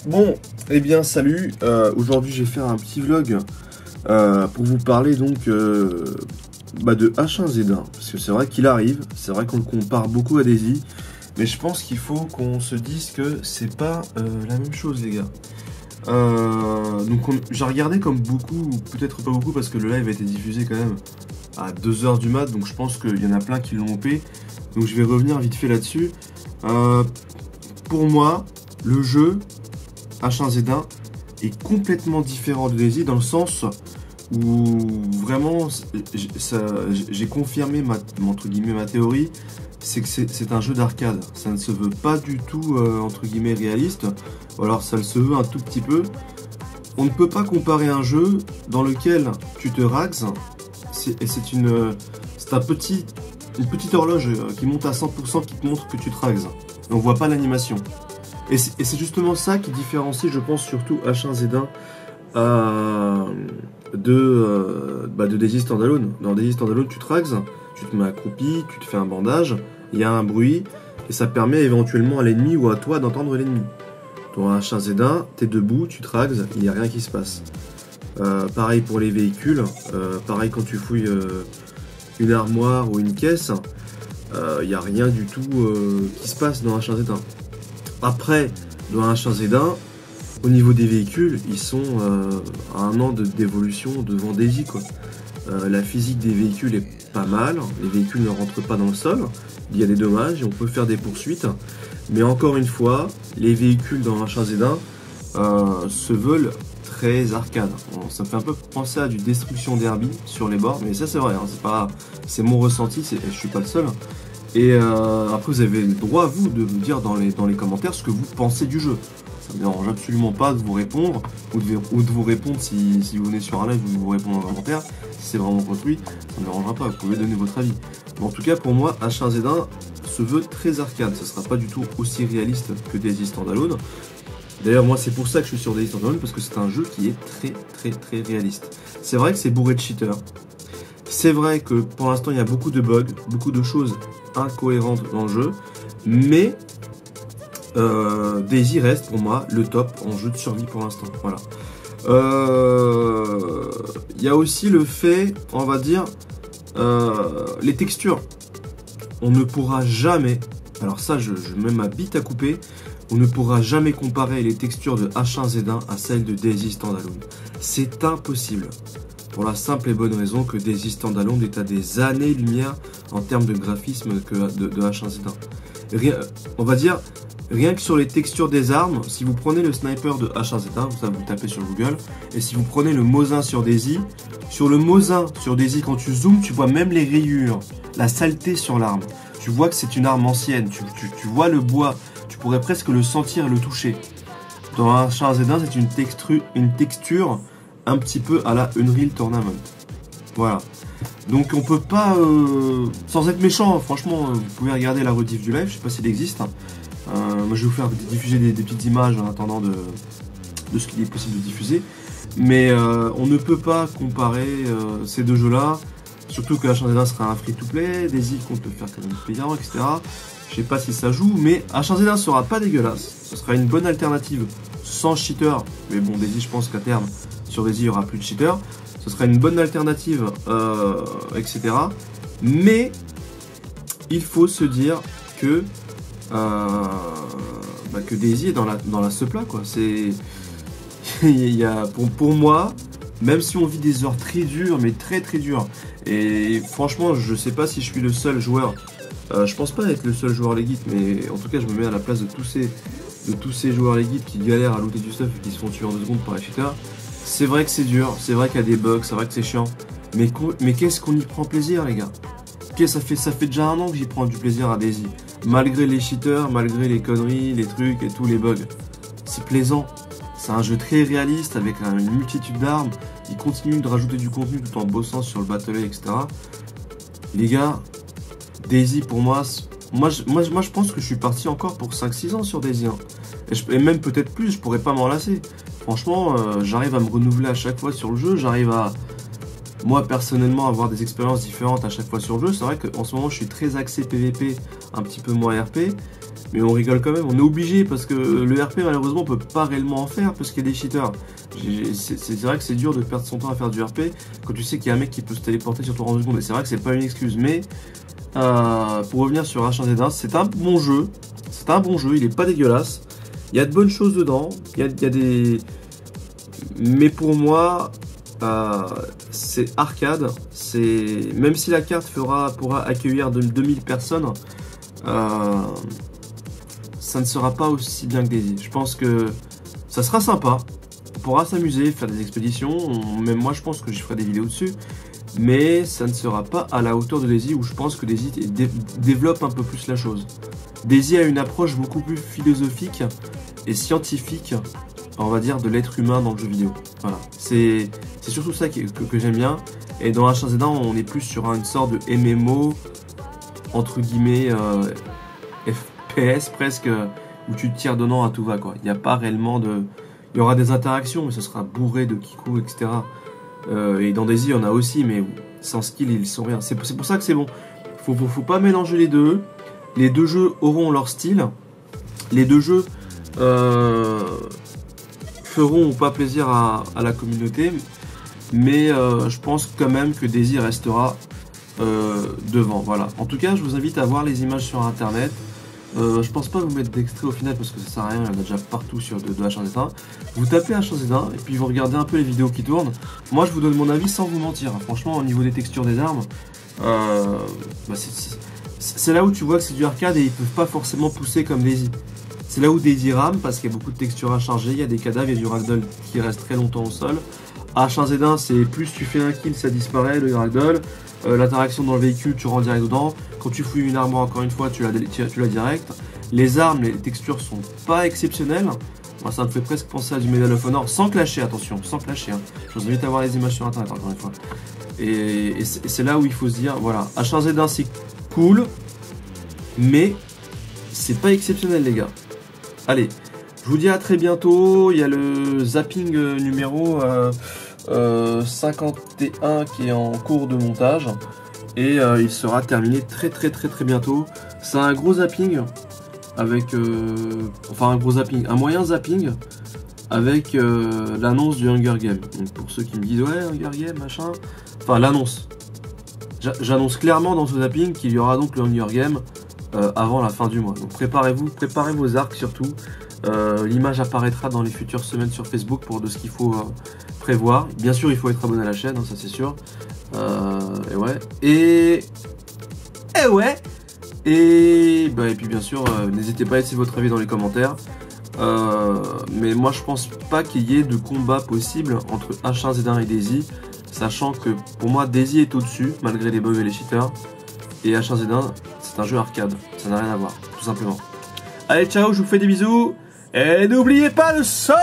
Bon, eh bien salut, aujourd'hui je vais faire un petit vlog pour vous parler donc de H1Z1, parce que c'est vrai qu'il arrive, c'est vrai qu'on le compare beaucoup à Daisy, mais je pense qu'il faut qu'on se dise que c'est pas la même chose les gars. J'ai regardé comme beaucoup, peut-être pas beaucoup parce que le live a été diffusé quand même à 2h du mat, donc je pense qu'il y en a plein qui l'ont loupé, donc je vais revenir vite fait là-dessus. Pour moi, le jeu H1Z1 est complètement différent de Daisy dans le sens où vraiment j'ai confirmé entre guillemets ma théorie, c'est que c'est un jeu d'arcade, ça ne se veut pas du tout entre guillemets réaliste, ou alors ça le se veut un tout petit peu. On ne peut pas comparer un jeu dans lequel tu te rags, c'est une petite horloge qui monte à 100% qui te montre que tu te rags, et on voit pas l'animation. Et c'est justement ça qui différencie, je pense, surtout H1Z1 de Daisy Standalone. Dans Daisy Standalone, tu te rags, tu te mets accroupi, tu te fais un bandage, il y a un bruit, et ça permet éventuellement à l'ennemi ou à toi d'entendre l'ennemi. Dans H1Z1, tu es debout, tu te rags, il n'y a rien qui se passe. Pareil pour les véhicules, pareil quand tu fouilles une armoire ou une caisse, il n'y a rien du tout qui se passe dans H1Z1. Après, dans H1Z1, au niveau des véhicules, ils sont à un an d'évolution devant Daisy, quoi. La physique des véhicules est pas mal, les véhicules ne rentrent pas dans le sol, il y a des dommages et on peut faire des poursuites. Mais encore une fois, les véhicules dans H1Z1 se veulent très arcade. Bon, ça me fait un peu penser à du Destruction Derby sur les bords, mais ça c'est vrai, hein, c'est mon ressenti, je suis pas le seul. Et après vous avez le droit vous de me dire dans les commentaires ce que vous pensez du jeu. Ça me dérange absolument pas de vous répondre ou de vous répondre si vous venez sur un live ou de vous répondre en commentaire. Si c'est vraiment construit, ça me dérangera pas, vous pouvez donner votre avis. Mais en tout cas pour moi H1Z1 se veut très arcade, ça sera pas du tout aussi réaliste que Daisy Standalone. D'ailleurs moi c'est pour ça que je suis sur Daisy Standalone, parce que c'est un jeu qui est très réaliste. C'est vrai que c'est bourré de cheaters. C'est vrai que pour l'instant il y a beaucoup de bugs, beaucoup de choses incohérentes dans le jeu, mais Daisy reste pour moi le top en jeu de survie pour l'instant. Voilà. Il y a aussi le fait, on va dire, les textures. On ne pourra jamais, alors ça je mets ma bite à couper, on ne pourra jamais comparer les textures de H1Z1 à celles de Daisy Standalone. C'est impossible. Pour la simple et bonne raison que Daisy Standalone est à des années-lumière en termes de graphisme que de H1Z1. On va dire, rien que sur les textures des armes, si vous prenez le sniper de H1Z1, ça vous tapez sur Google, et si vous prenez le Mosin sur Daisy, quand tu zoomes, tu vois même les rayures, la saleté sur l'arme. Tu vois que c'est une arme ancienne, tu vois le bois, tu pourrais presque le sentir et le toucher. Dans H1Z1, c'est une texture un petit peu à la Unreal Tournament. Voilà. Donc on peut pas, sans être méchant, franchement, vous pouvez regarder la rediff du live, je sais pas s'il existe. Moi je vais vous faire diffuser des petites images en attendant de ce qu'il est possible de diffuser. Mais on ne peut pas comparer ces deux jeux-là, surtout que H1Z1 sera un free-to-play, Daisy compte le faire quand même payant, etc. Je sais pas si ça joue, mais H1Z1 sera pas dégueulasse. Ce sera une bonne alternative sans cheater. Mais bon, Daisy, je pense qu'à terme, sur Daisy, il n'y aura plus de cheater. Ce sera une bonne alternative, etc. Mais il faut se dire que Daisy est dans la suppla, quoi. C'est pour moi, même si on vit des heures très dures, mais très dures, et franchement, je sais pas si je suis le seul joueur. Je pense pas être le seul joueur Legit, mais en tout cas, je me mets à la place de tous ces joueurs Legit qui galèrent à looter du stuff et qui se font tuer en 2 secondes par les cheaters. C'est vrai que c'est dur, c'est vrai qu'il y a des bugs, c'est vrai que c'est chiant, mais qu'est-ce qu'on y prend plaisir, les gars? Ça fait déjà 1 an que j'y prends du plaisir à Daisy. Malgré les cheaters, malgré les conneries, les trucs et tous les bugs. C'est plaisant. C'est un jeu très réaliste avec une multitude d'armes. Il continue de rajouter du contenu tout en bossant sur le battle, etc. Les gars, Daisy pour moi, je pense que je suis parti encore pour 5-6 ans sur Daisy. Hein. Et même peut-être plus, je pourrais pas m'en lasser. Franchement, j'arrive à me renouveler à chaque fois sur le jeu. J'arrive à, moi personnellement, avoir des expériences différentes à chaque fois sur le jeu. C'est vrai qu'en ce moment, je suis très axé PVP, un petit peu moins RP. Mais on rigole quand même, on est obligé parce que le RP malheureusement on peut pas réellement en faire parce qu'il y a des cheaters. C'est vrai que c'est dur de perdre son temps à faire du RP quand tu sais qu'il y a un mec qui peut se téléporter sur toi en 2 secondes. Et c'est vrai que c'est pas une excuse, mais pour revenir sur H1Z1, c'est un bon jeu. C'est un bon jeu, il est pas dégueulasse. Il y a de bonnes choses dedans, il y a des... Mais pour moi, c'est arcade. Même si la carte pourra accueillir 2000 personnes, ça ne sera pas aussi bien que Daisy. Je pense que ça sera sympa. On pourra s'amuser, faire des expéditions. Même moi, je pense que je ferai des vidéos dessus. Mais ça ne sera pas à la hauteur de Daisy, où je pense que Daisy développe un peu plus la chose. Daisy a une approche beaucoup plus philosophique et scientifique, on va dire, de l'être humain dans le jeu vidéo. Voilà. C'est surtout ça que j'aime bien. Et dans H1Z1, on est plus sur une sorte de MMO, entre guillemets, FPS presque, où tu te tires dedans à tout va, quoi. Il n'y a pas réellement de... Il y aura des interactions, mais ce sera bourré de kikou, etc. Et dans Daisy, il y en a aussi, mais sans skill, ils sont rien. C'est pour ça que c'est bon. Faut pas mélanger les deux. Les deux jeux auront leur style. Les deux jeux feront ou pas plaisir à la communauté. Mais je pense quand même que Daisy restera devant. Voilà. En tout cas, je vous invite à voir les images sur internet. Je pense pas vous mettre d'extrait au final parce que ça sert à rien, il y en a déjà partout sur de H1Z1. Vous tapez H1Z1 et puis vous regardez un peu les vidéos qui tournent. Moi je vous donne mon avis sans vous mentir. Franchement, au niveau des textures des armes, c'est là où tu vois que c'est du arcade et ils peuvent pas forcément pousser comme Daisy. C'est là où Daisy rame parce qu'il y a beaucoup de textures à charger, il y a des cadavres, il y a du ragdoll qui reste très longtemps au sol. H1Z1 c'est plus tu fais un kill ça disparaît le ragdoll. L'interaction dans le véhicule, tu rentres direct dedans. Quand tu fouilles une armoire, encore une fois, tu l'as direct. Les armes, les textures sont pas exceptionnelles. Moi, ça me fait presque penser à du Medal of Honor, sans clasher, attention, sans clasher. Hein. Je vous invite à voir les images sur internet, encore une fois. Et c'est là où il faut se dire, voilà, H1Z1 c'est cool, mais c'est pas exceptionnel, les gars. Allez, je vous dis à très bientôt. Il y a le zapping numéro 51 qui est en cours de montage et il sera terminé très bientôt. C'est un gros zapping avec un moyen zapping avec l'annonce du Hunger Game. Donc pour ceux qui me disent ouais Hunger Game machin, enfin l'annonce. J'annonce clairement dans ce zapping qu'il y aura donc le Hunger Game avant la fin du mois. Donc préparez vos arcs surtout. L'image apparaîtra dans les futures semaines sur Facebook pour de ce qu'il faut prévoir. Bien sûr, il faut être abonné à la chaîne, hein, ça c'est sûr. Et ouais. Et puis bien sûr, n'hésitez pas à laisser votre avis dans les commentaires. Mais moi, je pense pas qu'il y ait de combat possible entre H1Z1 et Daisy, sachant que pour moi, Daisy est au-dessus, malgré les bugs et les cheaters. Et H1Z1, c'est un jeu arcade. Ça n'a rien à voir, tout simplement. Allez, ciao, je vous fais des bisous. Et n'oubliez pas de sodomie!